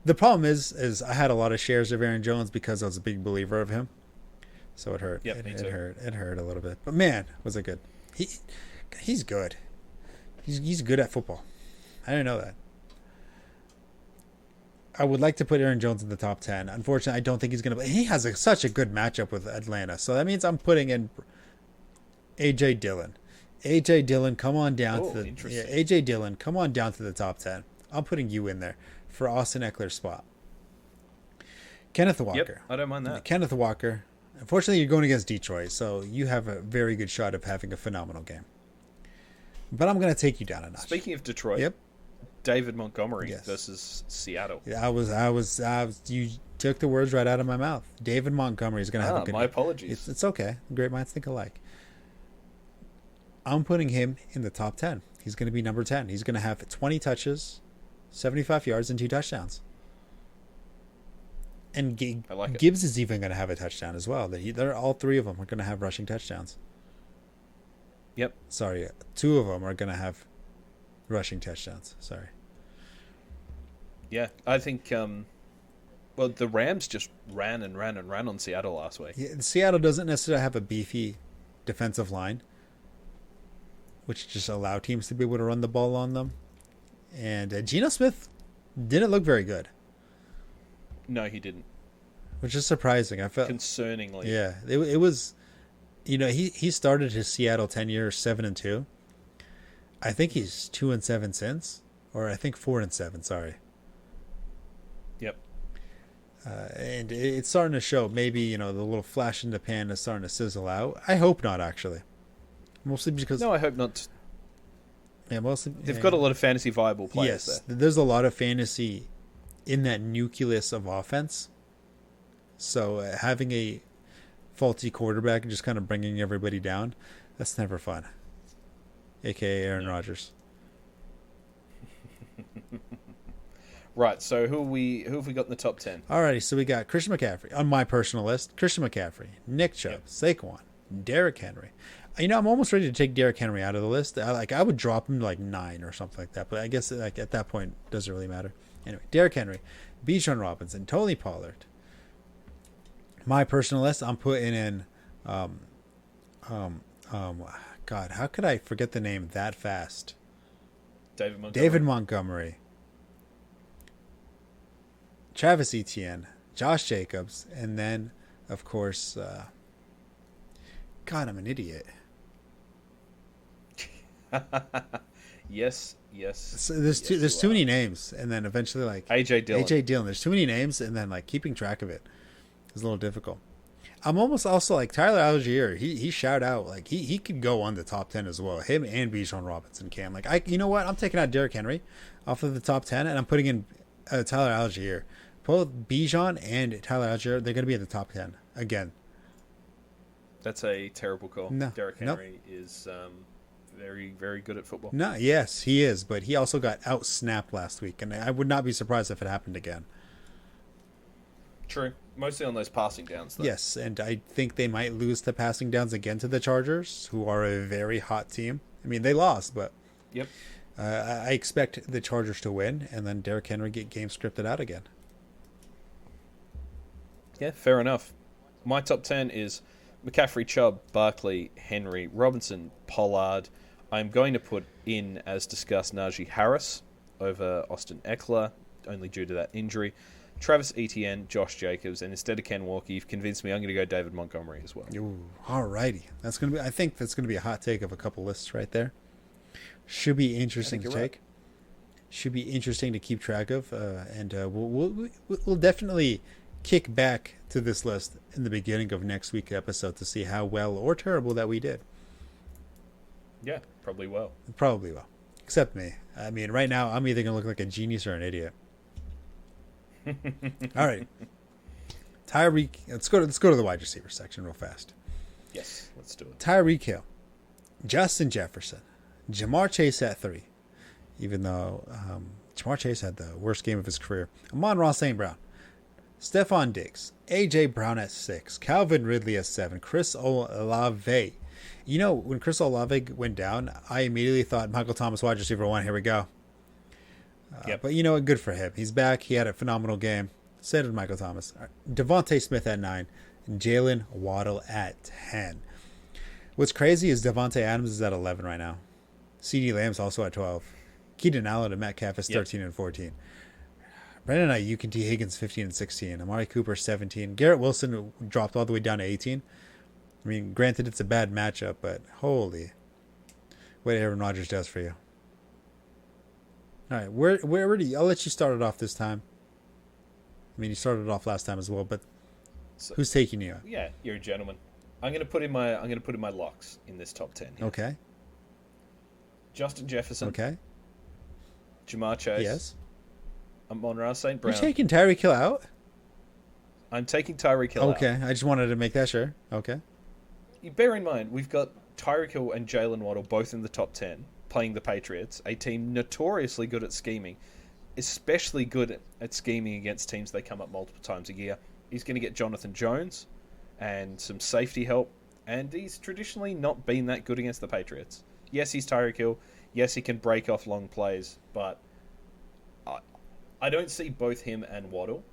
The problem is I had a lot of shares of Aaron Jones because I was a big believer of him. So it hurt.
Yep,
It hurt. It hurt a little bit. But man, was it good. He's good. He's good at football. I didn't know that. I would like to put Aaron Jones in the top 10. Unfortunately, I don't think he's going to play. He has such a good matchup with Atlanta. So that means I'm putting in A.J. Dillon. A.J. Dillon, come on down to the A.J. Dillon, come on down to the top 10. I'm putting you in there for Austin Eckler's spot. Kenneth Walker.
Yep, I don't mind that.
Kenneth Walker. Unfortunately, you're going against Detroit, so you have a very good shot of having a phenomenal game. But I'm going to take you down a notch.
Speaking of Detroit,
yep.
David Montgomery versus Seattle.
I was. You took the words right out of my mouth. David Montgomery is going to have a good.
My apologies.
It's okay. Great minds think alike. I'm putting him in the top 10. He's going to be number 10. He's going to have 20 touches, 75 yards, and 2 touchdowns. And Gibbs is even going to have a touchdown as well. All 3 of them are going to have rushing touchdowns.
Yep.
Sorry, 2 of them are going to have rushing touchdowns. Sorry.
Yeah, I think. The Rams just ran on Seattle last week.
Yeah, Seattle doesn't necessarily have a beefy defensive line, which just allow teams to be able to run the ball on them. And Geno Smith didn't look very good.
No, he didn't.
Which is surprising. I felt
concerningly.
Yeah, it was. He started his Seattle tenure 7-2. I think he's 2-7 since, or I think 4-7. Sorry.
Yep.
And it's starting to show. Maybe the little flash in the pan is starting to sizzle out. I hope not, actually. Mostly because
I hope not.
Yeah, mostly
they've got a lot of fantasy viable players there.
Yes, there's a lot of fantasy in that nucleus of offense. So having a faulty quarterback and just kind of bringing everybody down, that's never fun. AKA Aaron Rodgers.
Right, so who have we got in the top 10?
Alrighty, so we got Christian McCaffrey on my personal list. Christian McCaffrey, Nick Chubb, Saquon, Derrick Henry. I'm almost ready to take Derrick Henry out of the list. I would drop him to 9 or something like that, but I guess at that point it doesn't really matter. Anyway, Derrick Henry, Bijan Robinson, Tony Pollard. My personal list, I'm putting in God, how could I forget the name that fast? David Montgomery. Travis Etienne, Josh Jacobs, and then, of course, God, I'm an idiot.
Yes.
So there's too many names, and then eventually
AJ Dillon.
There's too many names, and then keeping track of it is a little difficult. I'm almost also Tyler Algier. He shout out he could go on the top 10 as well. Him and Bijan Robinson can. You know what? I'm taking out Derrick Henry off of the top 10, and I'm putting in Tyler Algier. Both Bijan and Tyler Algier, they're going to be in the top 10 again.
That's a terrible call.
No,
Derrick Henry is very, very good at football.
No, yes, he is, but he also got out-snapped last week, and I would not be surprised if it happened again.
True. Mostly on those passing downs, though.
Yes, and I think they might lose the passing downs again to the Chargers, who are a very hot team. I mean, they lost, but
yep.
I expect the Chargers to win, and then Derrick Henry get game scripted out again.
Yeah, fair enough. My top 10 is McCaffrey, Chubb, Barkley, Henry, Robinson, Pollard. I'm going to put in, as discussed, Najee Harris over Austin Eckler, only due to that injury. Travis Etienne, Josh Jacobs, and instead of Ken Walker, you've convinced me I'm going to go David Montgomery as well.
Ooh, alrighty. I think that's going to be a hot take of a couple lists right there. Should be interesting to take. should be interesting to keep track of, and we'll definitely kick back to this list in the beginning of next week's episode to see how well or terrible that we did.
Yeah, probably well.
Probably will. Except me. I mean, right now, I'm either going to look like a genius or an idiot. All right. Tyreek. Let's go to the wide receiver section real fast.
Yes, let's do it.
Tyreek Hill, Justin Jefferson, Jamar Chase at 3, even though Jamar Chase had the worst game of his career. Amon-Ra St. Brown, Stephon Diggs, A.J. Brown at 6, Calvin Ridley at 7, Chris Olave. You know, when Chris Olave went down, I immediately thought Michael Thomas wide receiver 1, here we go.
Yep.
But you know what, good for him. He's back. He had a phenomenal game. So did Michael Thomas. Devontae Smith at 9, and Jalen Waddle at 10. What's crazy is Devontae Adams is at 11 right now. CeeDee Lamb's also at 12. Keenan Allen and Metcalf is 13 and 14. Brandon Ayuk and T. Higgins 15 and 16. Amari Cooper 17. Garrett Wilson dropped all the way down to 18. I mean, granted it's a bad matchup, but holy, what Aaron Rodgers does for you. All right, where do you? I'll let you start it off this time. I mean, you started it off last time as well, but who's taking you?
Yeah, you're a gentleman. I'm gonna put in my locks in this top 10. Here.
Okay.
Justin Jefferson.
Okay.
Jamar Chase.
Yes.
Amon-Ra St. Brown.
You're taking Tyreek Hill out?
I'm taking Tyreek Hill out.
Okay, I just wanted to make that sure. Okay.
You bear in mind, we've got Tyreek Hill and Jalen Waddle both in the top 10, playing the Patriots, a team notoriously good at scheming, especially good at scheming against teams they come up multiple times a year. He's going to get Jonathan Jones and some safety help, and he's traditionally not been that good against the Patriots. Yes, he's Tyreek Hill. Yes, he can break off long plays, but I don't see both him and Waddle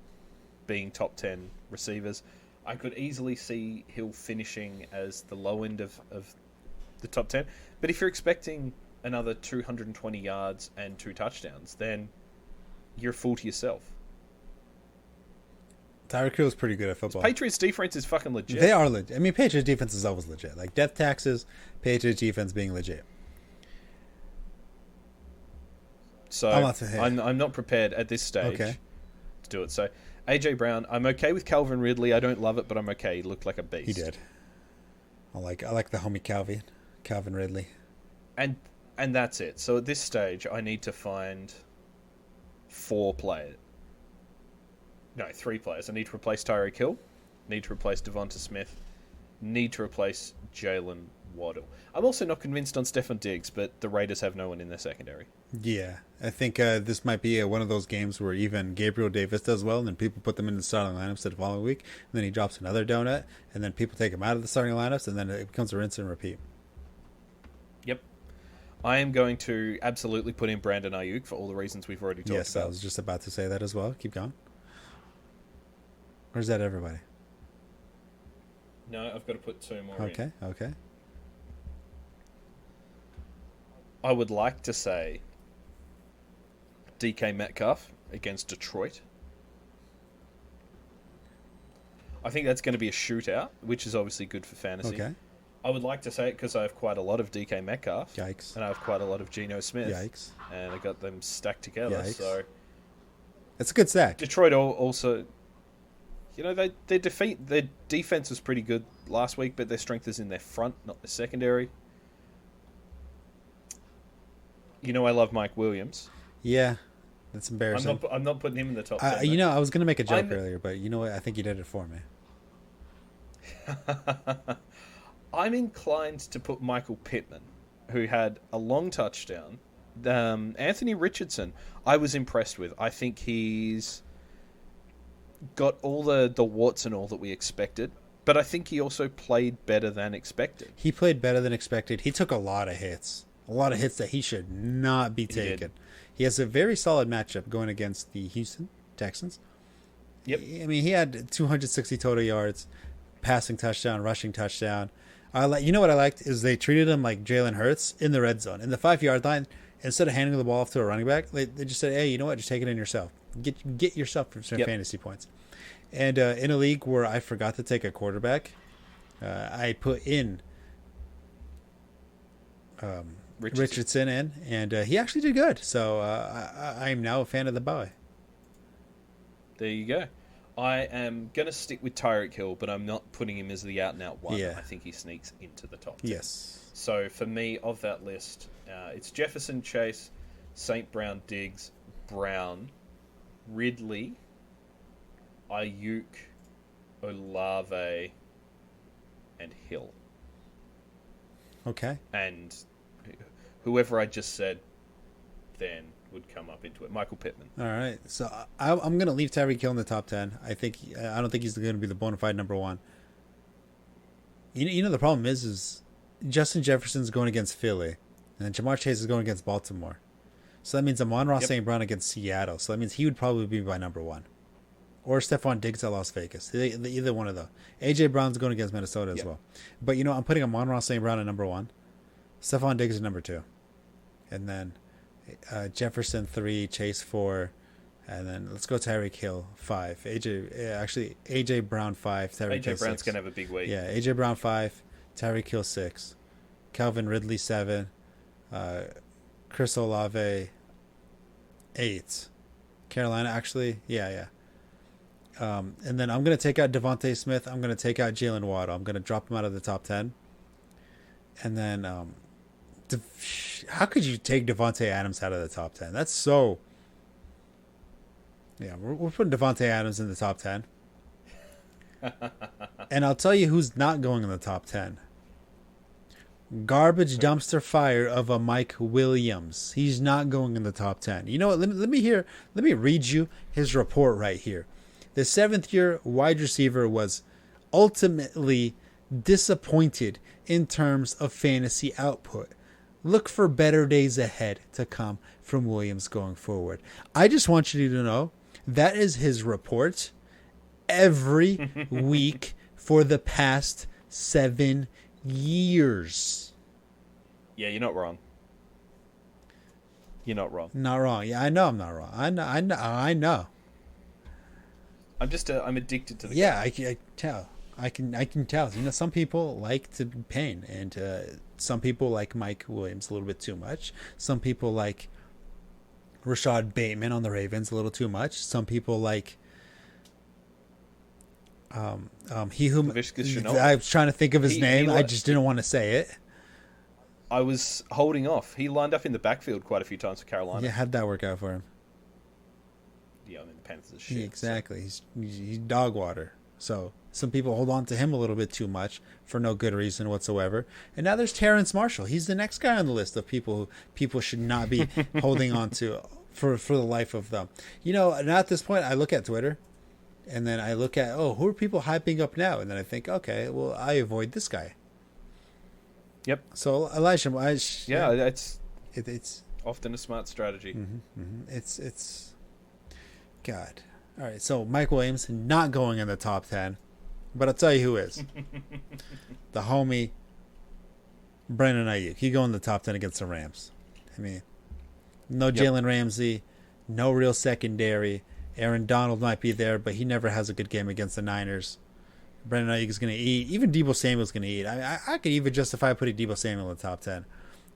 being top 10 receivers. I could easily see Hill finishing as the low end of the top 10. But if you're expecting another 220 yards and 2 touchdowns, then you're a fool to yourself.
Tyreek Hill is pretty good at football.
Patriots defense is fucking legit.
They are legit. I mean, Patriots defense is always legit. Like death taxes, Patriots defense being legit.
So I'm not prepared at this stage to do it. So AJ Brown, I'm okay with Calvin Ridley. I don't love it, but I'm okay. He looked like a beast.
He did. I like the homie Calvin Ridley.
And that's it. So at this stage, I need to find 3 players. I need to replace Tyreek Hill, need to replace Devonta Smith, need to replace Jalen Waddle. I'm also not convinced on Stephon Diggs, but the Raiders have no one in their secondary.
Yeah, I think this might be one of those games where even Gabriel Davis does well, and then people put them in the starting lineups the following week, and then he drops another donut, and then people take him out of the starting lineups, and then it becomes a rinse and repeat.
Yep. I am going to absolutely put in Brandon Ayuk for all the reasons we've already talked about.
Yes, I was just about to say that as well. Keep going. Where's that, everybody?
No, I've got to put 2 more in.
Okay.
I would like to say DK Metcalf against Detroit. I think that's going to be a shootout, which is obviously good for fantasy.
Okay.
I would like to say it because I have quite a lot of DK Metcalf.
Yikes.
And I have quite a lot of Geno Smith.
Yikes.
And I got them stacked together.
Yikes.
So
it's a good stack.
Detroit also, their defense was pretty good last week, but their strength is in their front, not their secondary. I love Mike Williams.
Yeah, that's embarrassing.
I'm not putting him in the top 10.
I was going to make a joke earlier, but you know what? I think you did it for me.
I'm inclined to put Michael Pittman, who had a long touchdown. Anthony Richardson, I was impressed with. I think he's got all the warts and all that we expected, but I think he also played better than expected.
He played better than expected. He took a lot of hits. A lot of hits that he should not be taking. He has a very solid matchup going against the Houston Texans.
Yep.
I mean, he had 260 total yards, passing touchdown, rushing touchdown. You know what I liked is they treated him like Jalen Hurts in the red zone. In the 5-yard line, instead of handing the ball off to a running back, they just said, hey, you know what? Just take it in yourself. Get yourself some fantasy points. And in a league where I forgot to take a quarterback, I put in Richardson in, and he actually did good. So I am now a fan of the boy.
There you go. I am going to stick with Tyreek Hill, but I'm not putting him as the out-and-out one.
Yeah.
I think he sneaks into the top 10.
Yes.
So for me, of that list, it's Jefferson, Chase, St. Brown, Diggs, Brown, Ridley, Ayuk, Olave, and Hill.
Okay.
And whoever I just said then would come up into it. Michael Pittman.
All right. So I'm going to leave Tyreek Hill in the top 10. I don't think he's going to be the bona fide number one. You know the problem is Justin Jefferson's going against Philly, and Jamar Chase is going against Baltimore. So that means Amon-Ra St. Brown against Seattle. So that means he would probably be my number one. Or Stephon Diggs at Las Vegas. Either one of those. A.J. Brown's going against Minnesota as well. But, I'm putting Amon-Ra St. Brown at number one. Stephon Diggs at number two. And then Jefferson 3, Chase 4. And then let's go Tyreek Hill 5. A.J. Brown 5, Tyreek Hill 6.
A.J. Brown's going to have a big week.
Yeah, A.J. Brown 5, Tyreek Hill 6. Calvin Ridley 7. Chris Olave 8. Carolina, actually. Yeah. And then I'm going to take out Devontae Smith. I'm going to take out Jalen Waddle. I'm going to drop him out of the top 10. And then how could you take Devontae Adams out of the top 10? That's so... Yeah, we're putting Devontae Adams in the top 10. And I'll tell you who's not going in the top 10. Garbage dumpster fire of a Mike Williams. He's not going in the top 10. You know what? Let me read you his report right here. The 7th-year wide receiver was ultimately disappointed in terms of fantasy output. Look for better days ahead to come from Williams going forward. I just want you to know that is his report every week for the past 7 years.
Yeah, you're not wrong. You're not wrong.
Not wrong. Yeah, I know I'm not wrong. I know.
I'm addicted to the
game. I tell. I can tell. Some people like to be pain, and some people like Mike Williams a little bit too much. Some people like Rashad Bateman on the Ravens a little too much. Some people like I was trying to think of his name. I just didn't want to say it.
I was holding off. He lined up in the backfield quite a few times for Carolina.
Yeah, how'd that work out for him?
Yeah, I mean, the Panthers are shit.
Yeah, exactly. So. He's dog water. So some people hold on to him a little bit too much for no good reason whatsoever. And now there's Terrence Marshall. He's the next guy on the list of people should not be holding on to for the life of them. Now at this point, I look at Twitter, and then I look at, who are people hyping up now? And then I think, okay, well, I avoid this guy.
Yep.
So Elijah,
it's often a smart strategy.
It's God. All right, so Mike Williams not going in the top 10, but I'll tell you who is. The homie Brandon Ayuk. He go in the top 10 against the Rams. I mean, no Jalen Ramsey, no real secondary. Aaron Donald might be there, but he never has a good game against the Niners. Brandon Ayuk is going to eat. Even Deebo Samuel's going to eat. I could even justify putting Deebo Samuel in the top 10.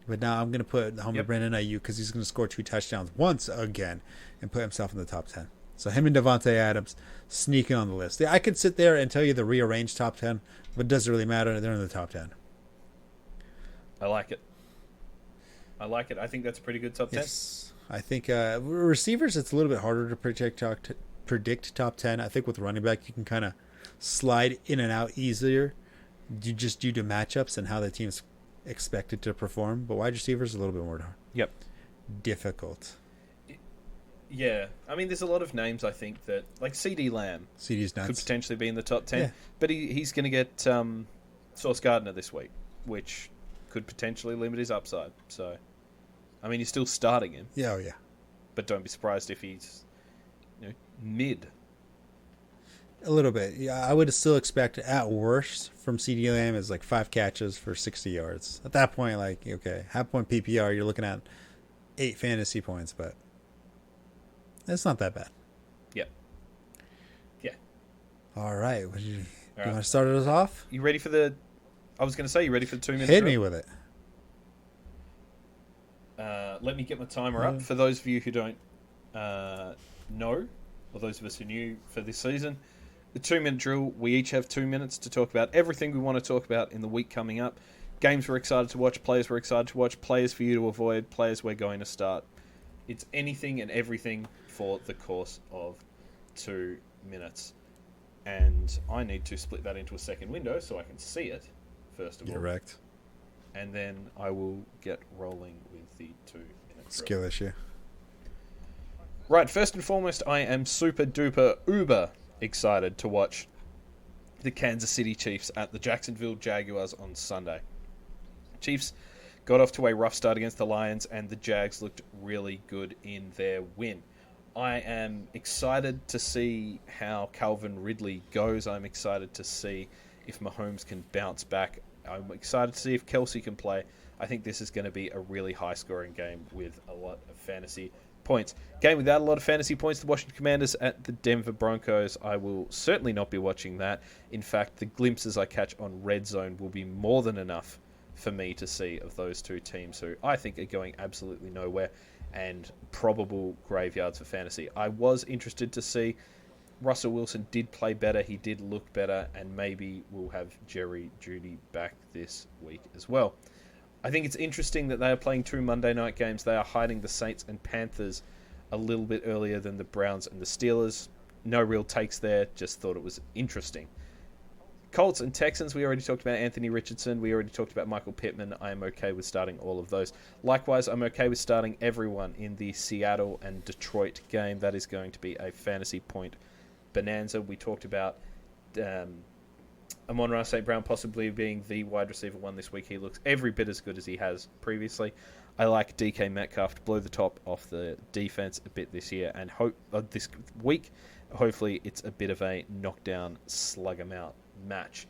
But now I'm going to put the homie Brandon Ayuk because he's going to score 2 touchdowns once again and put himself in the top 10. So him and Devontae Adams sneaking on the list. I could sit there and tell you the rearranged top 10, but it doesn't really matter. They're in the top 10.
I like it. I think that's a pretty good top 10.
Yes. I think receivers, it's a little bit harder to predict top 10. I think with running back, you can kind of slide in and out easier due to matchups and how the team's expected to perform. But wide receivers a little bit more difficult.
Yeah, I mean, there's a lot of names I think that, like CeeDee Lamb,
CeeDee's nuts.
Could potentially be in the top 10, but he's going to get Sauce Gardner this week, which could potentially limit his upside. So, I mean, you're still starting him.
Yeah, oh yeah.
But don't be surprised if he's mid.
A little bit. Yeah, I would still expect at worst from CeeDee Lamb is like 5 catches for 60 yards. At that point, half point PPR, you're looking at 8 fantasy points, but it's not that bad.
Yeah.
All right. You want to start us off?
You ready for the... I was going to say, you ready for the 2 minutes?
Hit me with it.
Let me get my timer up. For those of you who don't know, or those of us who are new for this season, the 2-minute drill, we each have 2 minutes to talk about everything we want to talk about in the week coming up. Games we're excited to watch, players we're excited to watch, players for you to avoid, players we're going to start. It's anything and everything for the course of 2 minutes. And I need to split that into a second window so I can see it, first of all.
Correct.
And then I will get rolling with the 2-minute
Skill issue.
Right, first and foremost, I am super duper uber excited to watch the Kansas City Chiefs at the Jacksonville Jaguars on Sunday. Chiefs got off to a rough start against the Lions, and the Jags looked really good in their win. I am excited to see how Calvin Ridley goes. I'm excited to see if Mahomes can bounce back. I'm excited to see if Kelsey can play. I think this is going to be a really high-scoring game with a lot of fantasy points. Game without a lot of fantasy points, the Washington Commanders at the Denver Broncos. I will certainly not be watching that. In fact, the glimpses I catch on Red Zone will be more than enough for me to see of those two teams who I think are going absolutely nowhere and probable graveyards for fantasy. I was interested to see Russell Wilson did play better, he did look better, and maybe we'll have Jerry Jeudy back this week as well. I think it's interesting that they are playing 2 Monday night games. They are hiding the Saints and Panthers a little bit earlier than the Browns and the Steelers. No real takes there, just thought it was interesting. Colts and Texans, we already talked about Anthony Richardson. We already talked about Michael Pittman. I am okay with starting all of those. Likewise, I'm okay with starting everyone in the Seattle and Detroit game. That is going to be a fantasy point bonanza. We talked about Amon-Ra St. Brown possibly being the wide receiver one this week. He looks every bit as good as he has previously. I like DK Metcalf to blow the top off the defense a bit this year, and this week, hopefully it's a bit of a knockdown, slug 'em out match.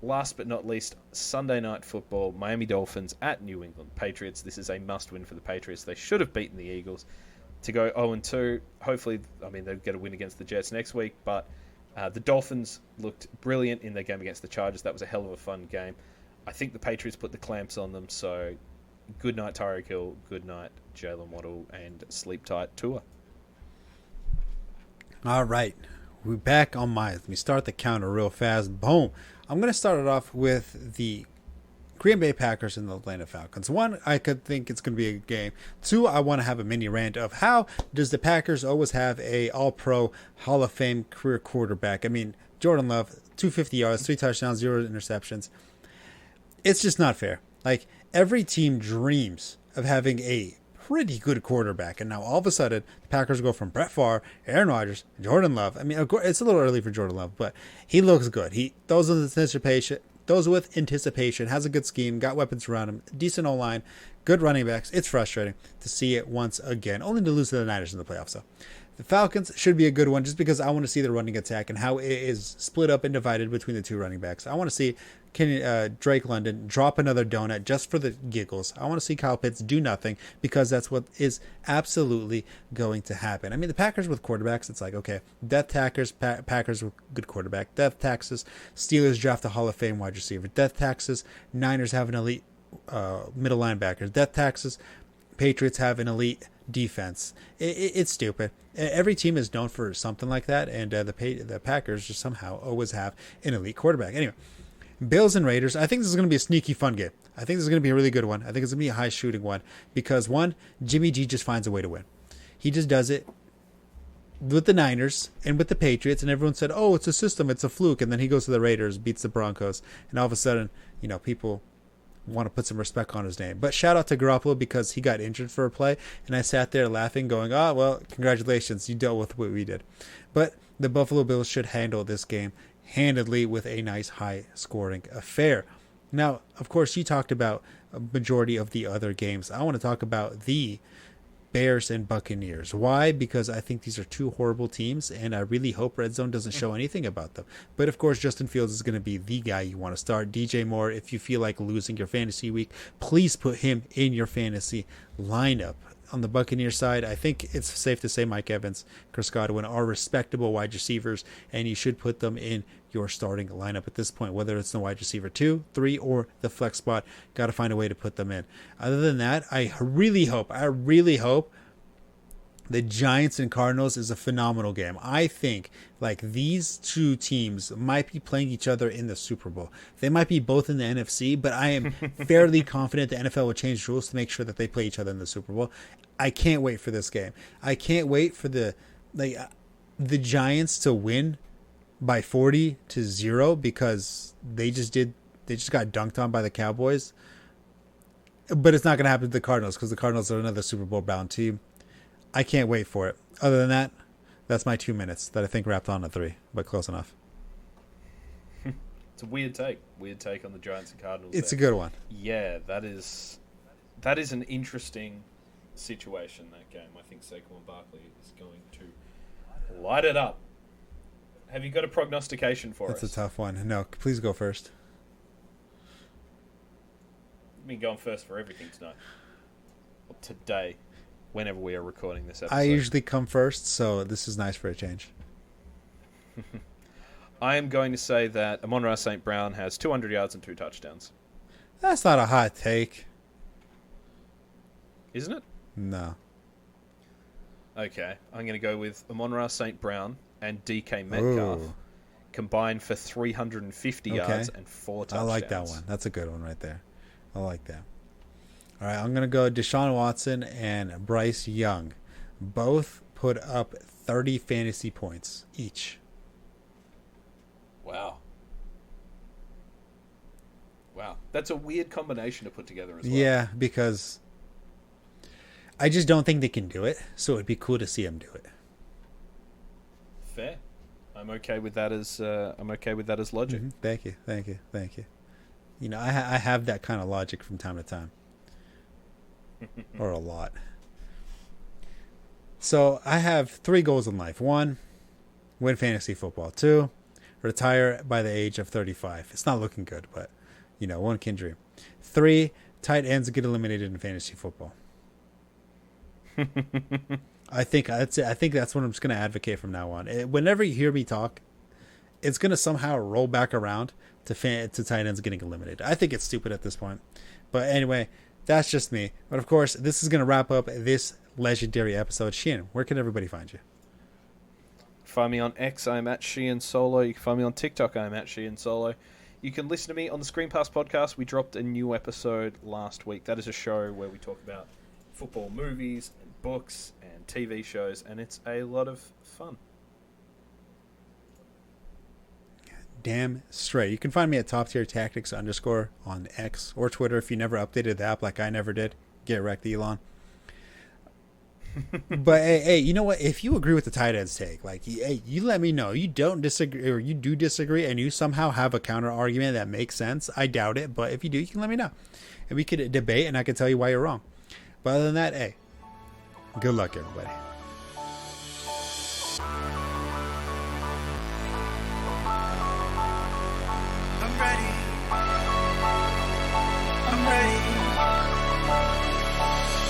Last but not least, Sunday Night Football, Miami Dolphins at New England Patriots. This is a must-win for the Patriots. They should have beaten the Eagles to go 0-2. Hopefully, they'll get a win against the Jets next week, but the Dolphins looked brilliant in their game against the Chargers. That was a hell of a fun game. I think the Patriots put the clamps on them, so good night Tyreek Hill, good night Jalen Waddle, and sleep tight Tua.
All right. We're back on mine. Let me start the counter real fast. Boom. I'm going to start it off with the Green Bay Packers and the Atlanta Falcons. 1, I could think it's going to be a game. 2, I want to have a mini rant of how does the Packers always have a all-pro Hall of Fame career quarterback? I mean, Jordan Love, 250 yards, 3 touchdowns, 0 interceptions. It's just not fair. Like, every team dreams of having a pretty good quarterback, and now all of a sudden the Packers go from Brett Favre, Aaron Rodgers, Jordan Love. I mean, of course, it's a little early for Jordan Love, but he looks good. Those with anticipation, has a good scheme, got weapons around him, decent O-line, good running backs. It's frustrating to see it once again, only to lose to the Niners in the playoffs though. The Falcons should be a good one just because I want to see the running attack and how it is split up and divided between the two running backs. I want to see Drake London drop another donut just for the giggles. I want to see Kyle Pitts do nothing because that's what is absolutely going to happen. I mean, the Packers with quarterbacks, it's like, okay, death taxes, Packers with good quarterback. Death taxes, Steelers draft a Hall of Fame wide receiver. Death taxes, Niners have an elite middle linebacker. Death taxes, Patriots have an elite defense. It's stupid. Every team is known for something like that, and the Packers just somehow always have an elite quarterback. Anyway, Bills and Raiders. I think this is going to be a sneaky fun game. I think this is going to be a really good one. I think it's going to be a high shooting one because, one, Jimmy G just finds a way to win. He just does it with the Niners and with the Patriots, and everyone said, oh, it's a system, it's a fluke, and then he goes to the Raiders, beats the Broncos, and all of a sudden, people want to put some respect on his name. But shout out to Garoppolo because he got injured for a play, and I sat there laughing going, oh, well, congratulations, you dealt with what we did. But the Buffalo Bills should handle this game handedly with a nice high-scoring affair. Now, of course, you talked about a majority of the other games. I want to talk about the Bears and Buccaneers. Why? Because I think these are two horrible teams, and I really hope Red Zone doesn't show anything about them. But, of course, Justin Fields is going to be the guy you want to start. DJ Moore, if you feel like losing your fantasy week, please put him in your fantasy lineup. on the Buccaneers side, I think it's safe to say Mike Evans, Chris Godwin are respectable wide receivers, and you should put them in your starting lineup at this point, whether it's the wide receiver 2, 3, or the flex spot. Got to find a way to put them in. Other than that, I really hope the Giants and Cardinals is a phenomenal game. I think like these two teams might be playing each other in the Super Bowl. They might be both in the NFC, but I am fairly confident the NFL will change rules to make sure that they play each other in the Super Bowl. I can't wait for this game. I can't wait for the Giants to win by 40-0 because they just got dunked on by the Cowboys. But it's not going to happen to the Cardinals because the Cardinals are another Super Bowl bound team. I can't wait for it. Other than that, that's my 2 minutes that I think wrapped on a 3, but close enough.
It's a weird take on the Giants and Cardinals.
It's a good one.
Yeah, that is an interesting situation, that game. I think Saquon Barkley is going to light it up. Have you got a prognostication for us?
That's a tough one. No, please go first.
You've been going first for everything tonight. Well, today. Whenever we are recording this episode.
I usually come first, so this is nice for a change.
I am going to say that Amon-Ra St. Brown has 200 yards and 2 touchdowns.
That's not a hot take.
Isn't it?
No.
Okay. I'm going to go with Amon-Ra St. Brown and DK Metcalf combined for 350 yards and 4 touchdowns.
I like that one. That's a good one right there. I like that. All right, I'm going to go Deshaun Watson and Bryce Young. Both put up 30 fantasy points each.
Wow. That's a weird combination to put together as well.
Yeah, because I just don't think they can do it, so it'd be cool to see them do it.
Fair. I'm okay with that as logic.
Mm-hmm. Thank you. You know, I have that kind of logic from time to time. Or a lot. So I have 3 goals in life. 1, win fantasy football. 2, retire by the age of 35. It's not looking good, but you know, one can dream. 3, tight ends get eliminated in fantasy football. I think that's it. I think that's what I'm just going to advocate from now on. Whenever you hear me talk, it's going to somehow roll back around to tight ends getting eliminated. I think it's stupid at this point. But anyway, that's just me. But of course, this is going to wrap up this legendary episode. Sheahan, where can everybody find you?
Find me on X, I'm at Sheahan Solo. You can find me on TikTok, I'm at Sheahan Solo. You can listen to me on the Screen Pass podcast. We dropped a new episode last week. That is a show where we talk about football movies and books and TV shows, and it's a lot of fun.
Damn straight. You can find me at TopTierTactics _ on X or Twitter if you never updated the app like I never did. Get wrecked, Elon. But hey, you know what? If you agree with the tight ends take, like, hey, you let me know. You don't disagree, or you do disagree, and you somehow have a counter argument that makes sense. I doubt it, but if you do, you can let me know, and we could debate, and I can tell you why you're wrong. But other than that, hey, good luck, everybody.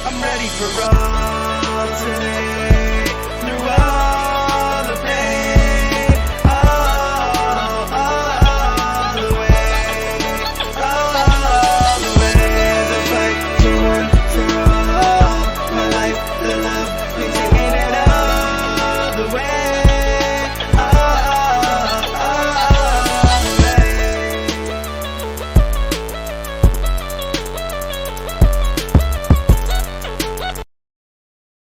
I'm ready for all today.